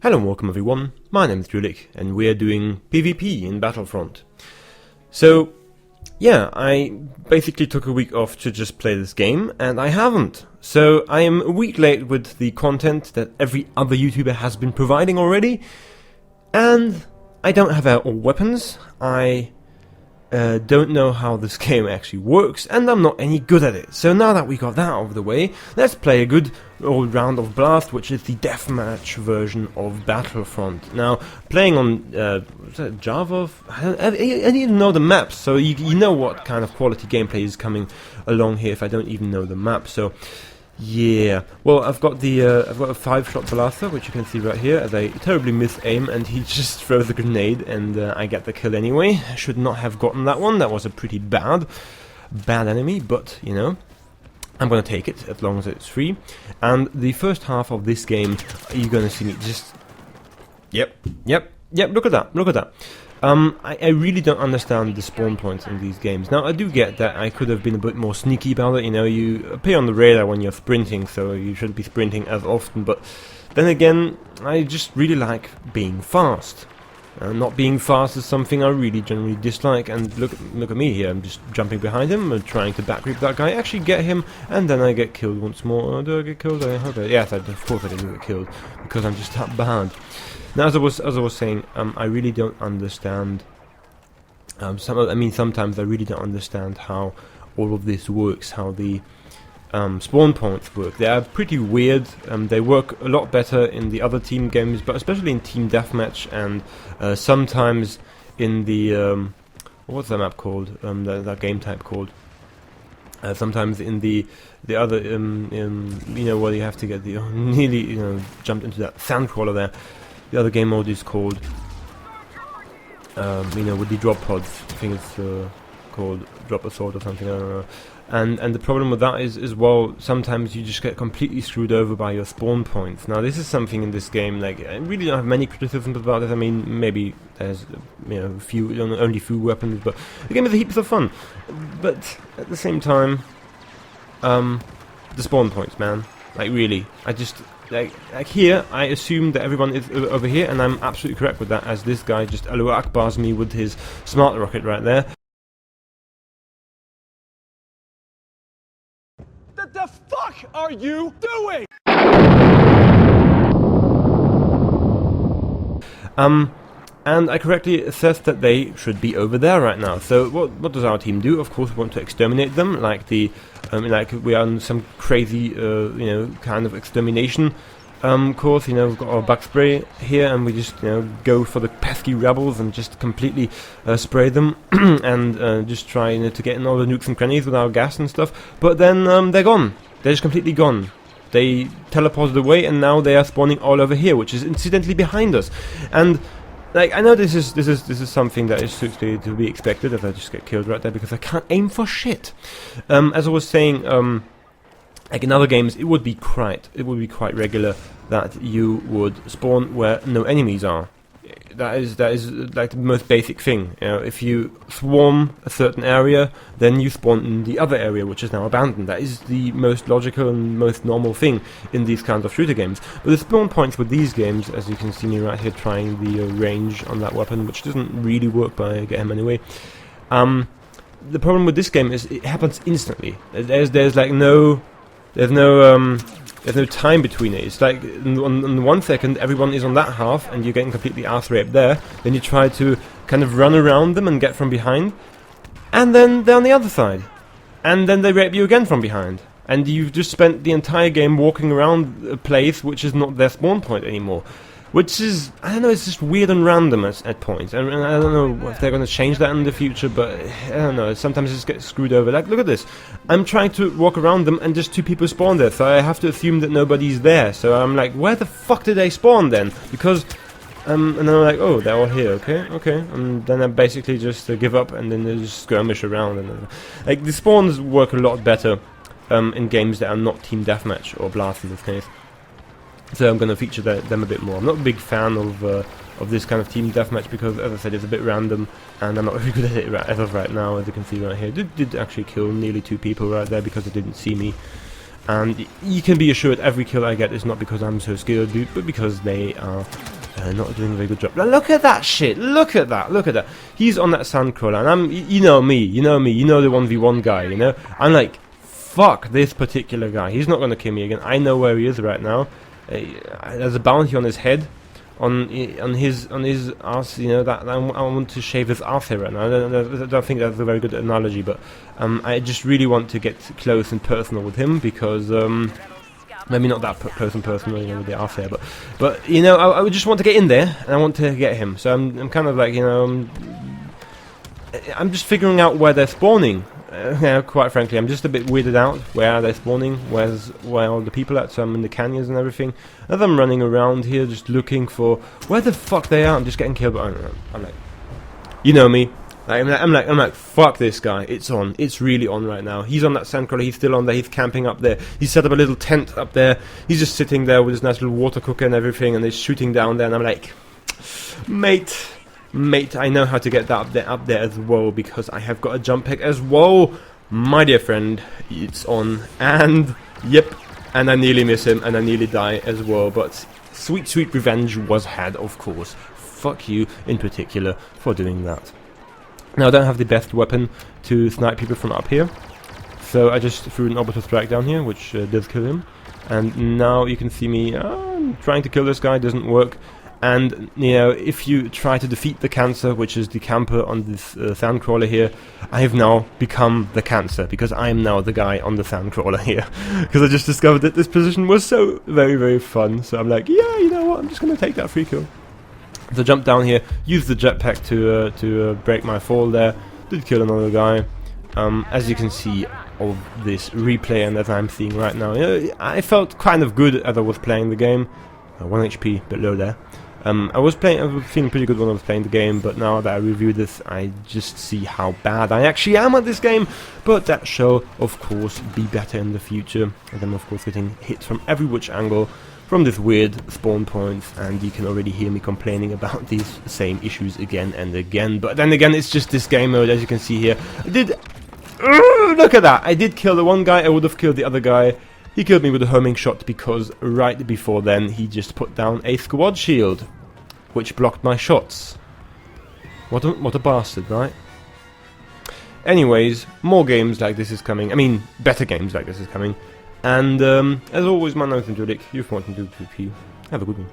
Hello and welcome everyone, my name is Drewlik and we are doing PvP in Battlefront. So, yeah, I basically took a week off to just play this game, and I haven't. So I am a week late with the content that every other YouTuber has been providing already, and I don't have all weapons. I don't know how this game actually works, and I'm not any good at it. So now that we got that out of the way, let's play a good old round of Blast, which is the deathmatch version of Battlefront. Now, playing on Java, I didn't even know the maps, so you know what kind of quality gameplay is coming along here if I don't even know the map. So yeah, well, I've got a 5-shot blaster, which you can see right here, as I terribly miss aim, and he just throws a grenade, and I get the kill anyway. I should not have gotten that one. That was a pretty bad enemy, but you know, I'm gonna take it as long as it's free. And the first half of this game, you're gonna see me just, yep. Look at that. I really don't understand the spawn points in these games. Now, I do get that I could have been a bit more sneaky about it. You know, you appear on the radar when you're sprinting, so you shouldn't be sprinting as often. But then again, I just really like being fast. Not being fast is something I really generally dislike. And look at me here. I'm just jumping behind him and trying to backgroup that guy. Actually get him, and then I get killed once more. Do I get killed? Okay. Yes, of course I do get killed because I'm just that bad. Now, as I was saying, I really don't understand. Sometimes I really don't understand how all of this works. How the spawn points work. They are pretty weird. They work a lot better in the other team games, but especially in Team Deathmatch and sometimes in the what's that map called? That game type called. Sometimes in the other you know, where you have to get the nearly jumped into that sandcrawler there. The other game mode is called, with the drop pods. I think it's called Drop Assault or something, I don't know. And the problem with that is, well, sometimes you just get completely screwed over by your spawn points. Now, this is something in this game, like, I really don't have many criticisms about it. I mean, maybe there's, only few weapons, but the game is a heaps of fun. But at the same time, the spawn points, man. Like, really, I just... Like here, I assume that everyone is over here, and I'm absolutely correct with that, as this guy just Allahu Akbars me with his smart rocket right there. What the fuck are you doing? And I correctly assessed that they should be over there right now. So what does our team do? Of course, we want to exterminate them, like like we are on some crazy, kind of extermination course. You know, we've got our bug spray here, and we just, go for the pesky rebels and just completely spray them and just try to get in all the nukes and crannies with our gas and stuff. But then they're gone. They're just completely gone. They teleported away, and now they are spawning all over here, which is incidentally behind us. And like, I know this is something that is to be expected, if I just get killed right there because I can't aim for shit. As I was saying, like in other games, it would be quite regular that you would spawn where no enemies are. That is like the most basic thing. You know, if you swarm a certain area, then you spawn in the other area, which is now abandoned. That is the most logical and most normal thing in these kinds of shooter games. But the spawn points with these games, as you can see me right here trying the range on that weapon, which doesn't really work, but I get him anyway. The problem with this game is it happens instantly. There's no time between it. It's like in 1 second everyone is on that half and you're getting completely arse raped there. Then you try to kind of run around them and get from behind, and then they're on the other side, and then they rape you again from behind, and you've just spent the entire game walking around a place which is not their spawn point anymore. Which is, I don't know, it's just weird and random at points. And I don't know if they're going to change that in the future, but I don't know, sometimes it just gets screwed over. Like, look at this. I'm trying to walk around them and just 2 people spawn there, so I have to assume that nobody's there. So I'm like, where the fuck did they spawn then? Because, and then I'm like, oh, they're all here, okay. And then I basically just give up, and then they just skirmish around. And like, the spawns work a lot better in games that are not Team Deathmatch, or Blast in this case. So I'm going to feature them a bit more. I'm not a big fan of this kind of team deathmatch because, as I said, it's a bit random, and I'm not very good at it as of right now, as you can see right here. Did actually kill nearly 2 people right there because they didn't see me. And you can be assured every kill I get is not because I'm so skilled, but because they are Not doing a very good job. Look at that shit! Look at that! Look at that! He's on that sandcrawler, and I'm, you know me, you know the 1v1 guy, you know? I'm like, fuck this particular guy. He's not gonna kill me again. I know where he is right now. There's a bounty on his head, on his ass. You know that I want to shave his ass here right now. I don't think that's a very good analogy, but I just really want to get close and personal with him because. Maybe not that close and personal, you know, with the ass hair, but you know, I would just want to get in there and I want to get him. So I'm kind of like, you know, I'm just figuring out where they're spawning. Yeah, quite frankly, I'm just a bit weirded out. Where are they spawning? Where all the people at? So I'm in the canyons and everything. As I'm running around here, just looking for where the fuck they are. I'm just getting killed. But I don't know. I'm like, you know me. I'm like, fuck this guy. It's on. It's really on right now. He's on that sandcrawler. He's still on there. He's camping up there. He's set up a little tent up there. He's just sitting there with his nice little water cooker and everything, and he's shooting down there. And I'm like, mate, I know how to get that up there as well because I have got a jump pack as well, my dear friend. It's on, and yep, and I nearly miss him, and I nearly die as well. But sweet revenge was had, of course. Fuck you in particular for doing that. Now I don't have the best weapon to snipe people from up here, so I just threw an orbital strike down here, which does kill him. And now you can see me trying to kill this guy, doesn't work. And you know, if you try to defeat the cancer, which is the camper on this sandcrawler here, I have now become the cancer because I am now the guy on the sandcrawler here. Because I just discovered that this position was so very fun. So I'm like, yeah, you know what? I'm just gonna take that free kill. So jump down here, use the jetpack to break my fall there. Did kill another guy. As you can see of this replay and as I'm seeing right now, I felt kind of good as I was playing the game. 1 HP, bit low there. I was feeling pretty good when I was playing the game, but now that I review this, I just see how bad I actually am at this game. But that shall, of course, be better in the future. And I'm, of course, getting hit from every which angle from this weird spawn points, and you can already hear me complaining about these same issues again and again. But then again, it's just this game mode, as you can see here. Look at that! I did kill the one guy, I would have killed the other guy. He killed me with a homing shot because right before then he just put down a squad shield, which blocked my shots. What a bastard, right? Anyways, more games like this is coming. I mean, better games like this is coming. And as always, my name is Drewlik. You've watched Drewlik. Have a good one.